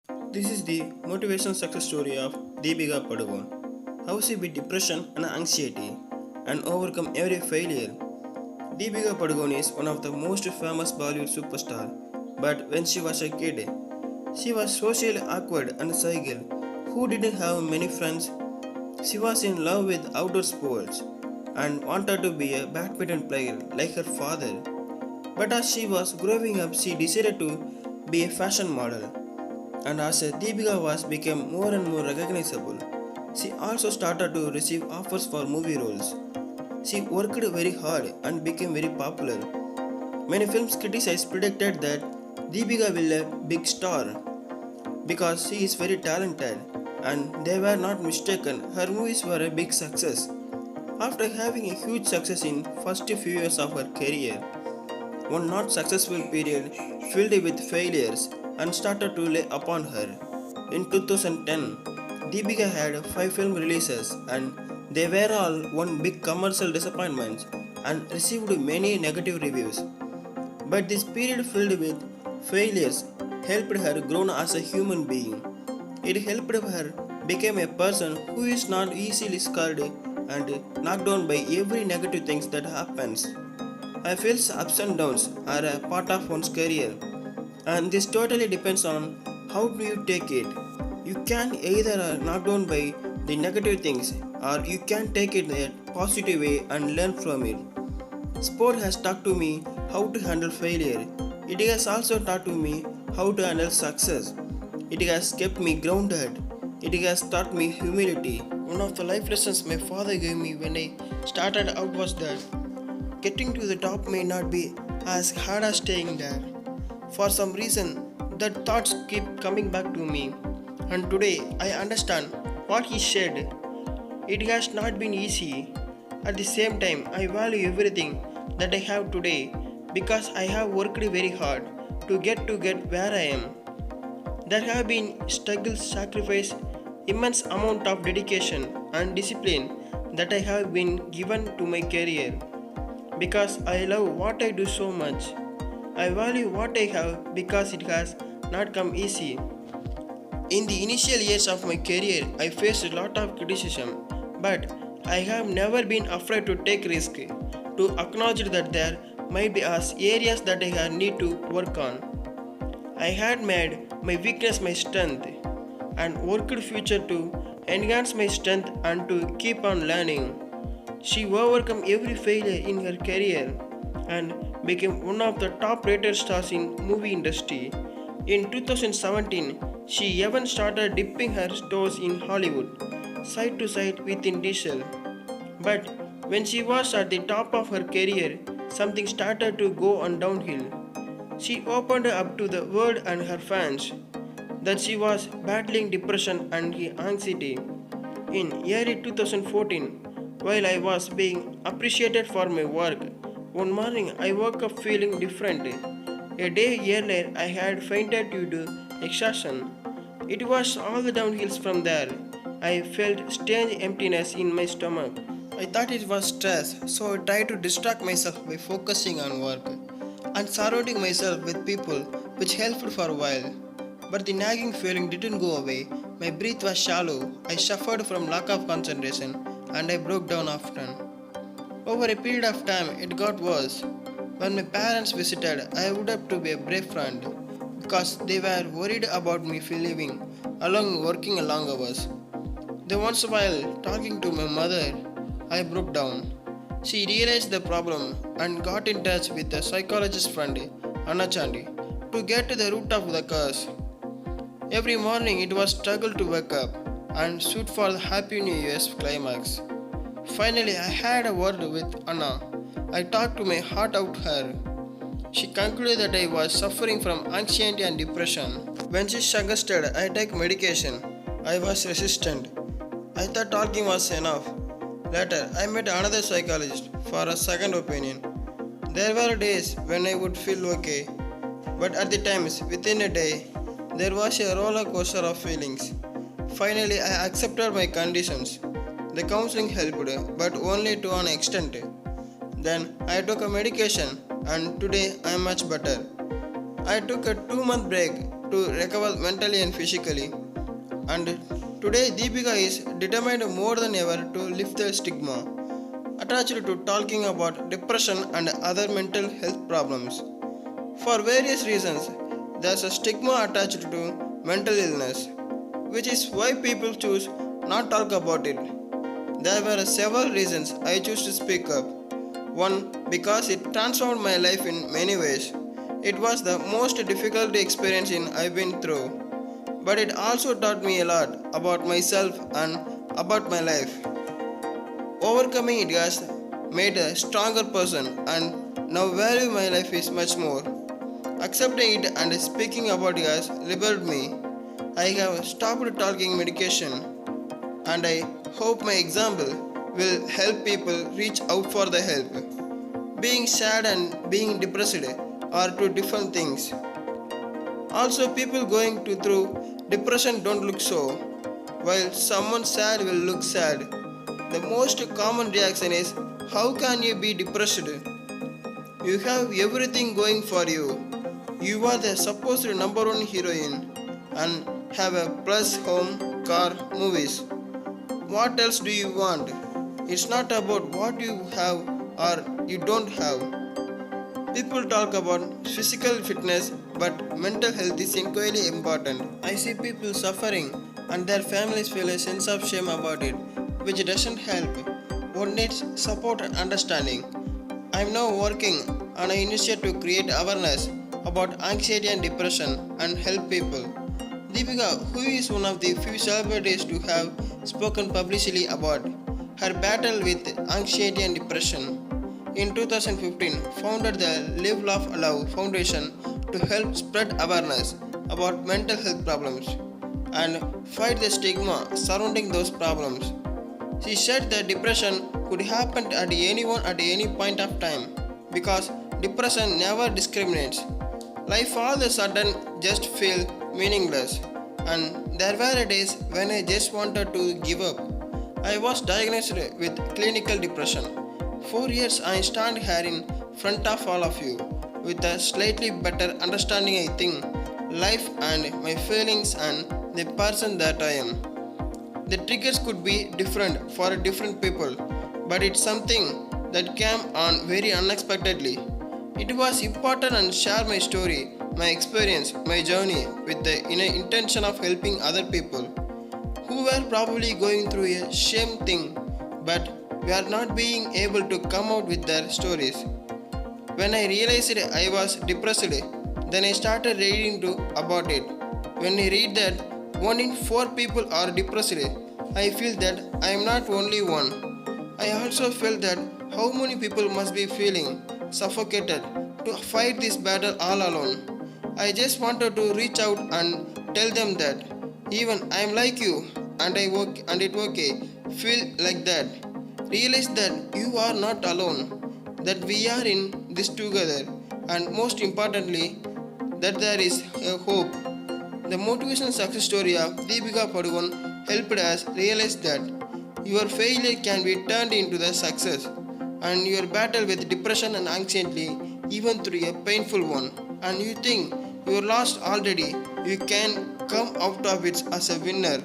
This is the motivational success story of Deepika Padukone. How she beat depression and anxiety and overcome every failure. Deepika Padukone is one of the most famous Bollywood superstars, but when she was a kid, she was socially awkward and shy girl who didn't have many friends. She was in love with outdoor sports and wanted to be a badminton player like her father. But as she was growing up, she decided to be a fashion model. And as Deepika was became more and more recognizable, she also started to receive offers for movie roles. She worked very hard and became very popular. Many films critics predicted that Deepika will be a big star because she is very talented, and they were not mistaken. Her movies were a big success. After having a huge success in first few years of her career, one not successful period filled with failures and started to lay upon her. In 2010, Deepika had 5 film releases and they were all one big commercial disappointments and received many negative reviews. But this period filled with failures helped her grow as a human being. It helped her become a person who is not easily scared and knocked down by every negative things that happens. I feel ups and downs are a part of one's career, and this totally depends on how do you take it. You can either knock down by the negative things or you can take it in a positive way and learn from it. Sport has taught to me how to handle failure. It has also taught to me how to handle success. It has kept me grounded. It has taught me humility. One of the life lessons my father gave me when I started out was that getting to the top may not be as hard as staying there. For some reason, that thoughts keep coming back to me, and today I understand what he said. It has not been easy. At the same time, I value everything that I have today because I have worked very hard to get where I am. There have been struggles, sacrifice, immense amount of dedication and discipline that I have been given to my career because I love what I do so much. I value what I have because it has not come easy. In the initial years of my career, I faced a lot of criticism, but I have never been afraid to take risk, to acknowledge that there might be as areas that I need to work on. I had made my weakness my strength and worked future to enhance my strength and to keep on learning. She overcome every failure in her career and became one of the top rated stars in movie industry. In 2017, she even started dipping her toes in Hollywood, side to side with Vin Diesel. But when she was at the top of her career, something started to go on downhill. She opened up to the world and her fans that she was battling depression and anxiety. In early 2014, while I was being appreciated for my work, one morning I woke up feeling different. A day earlier, I had fainted due to exhaustion. It was all downhills from there. I felt strange emptiness in my stomach. I thought it was stress, so I tried to distract myself by focusing on work and surrounding myself with people, which helped for a while. But the nagging feeling didn't go away. My breath was shallow. I suffered from lack of concentration and I broke down often. Over a period of time, it got worse. When my parents visited, I would have to be a brave friend because they were worried about me living along working long hours. Then once while talking to my mother, I broke down. She realized the problem and got in touch with a psychologist friend, Anna Chandi, to get to the root of the cause. Every morning it was struggle to wake up and shoot for the Happy New Year's climax. Finally, I had a word with Anna. I talked to my heart out her. She concluded that I was suffering from anxiety and depression. When she suggested I take medication, I was resistant. I thought talking was enough. Later, I met another psychologist for a second opinion. There were days when I would feel okay, but at the times within a day, there was a roller coaster of feelings. Finally, I accepted my conditions. The counseling helped, but only to an extent. Then I took a medication, and today I am much better. I took a 2-month break to recover mentally and physically. And today Deepika is determined more than ever to lift the stigma attached to talking about depression and other mental health problems. For various reasons, there's a stigma attached to mental illness, which is why people choose not talk about it. There were several reasons I chose to speak up. One, because it transformed my life in many ways. It was the most difficult experience I've been through, but it also taught me a lot about myself and about my life. Overcoming it has made a stronger person and now value my life is much more. Accepting it and speaking about it has liberated me. I have stopped talking medication and I hope my example will help people reach out for the help. Being sad and being depressed are two different things. Also, people going through depression don't look so, while someone sad will look sad. The most common reaction is, how can you be depressed? You have everything going for you. You are the supposed number one heroine and have a plus home, car, movies. What else do you want? It's not about what you have or you don't have. People talk about physical fitness, but mental health is equally important. I see people suffering and their families feel a sense of shame about it, which doesn't help. One needs support and understanding. I am now working on an initiative to create awareness about anxiety and depression and help people. Deepika, who is one of the few celebrities to have spoken publicly about her battle with anxiety and depression, in 2015 founded the Live Laugh Love Foundation to help spread awareness about mental health problems and fight the stigma surrounding those problems. She said that depression could happen at anyone at any point of time because depression never discriminates. Life all of a sudden just feel meaningless, and there were days when I just wanted to give up. I was diagnosed with clinical depression. 4 years I stand here in front of all of you with a slightly better understanding I think life and my feelings and the person that I am. The triggers could be different for different people, but it's something that came on very unexpectedly. It was important and share my story, my experience, my journey with the inner intention of helping other people who were probably going through a same thing but were not being able to come out with their stories. When I realized I was depressed, then I started reading about it. When I read that 1 in 4 people are depressed, I feel that I am not only one. I also felt that how many people must be feeling suffocated to fight this battle all alone. I just wanted to reach out and tell them that even I am like you and it's okay. Feel like that. Realize that you are not alone, that we are in this together, and most importantly, that there is a hope. The motivational success story of Deepika Padukone helped us realize that your failure can be turned into the success, and your battle with depression and anxiety, even through a painful one, and you think you are lost already, you can come out of it as a winner.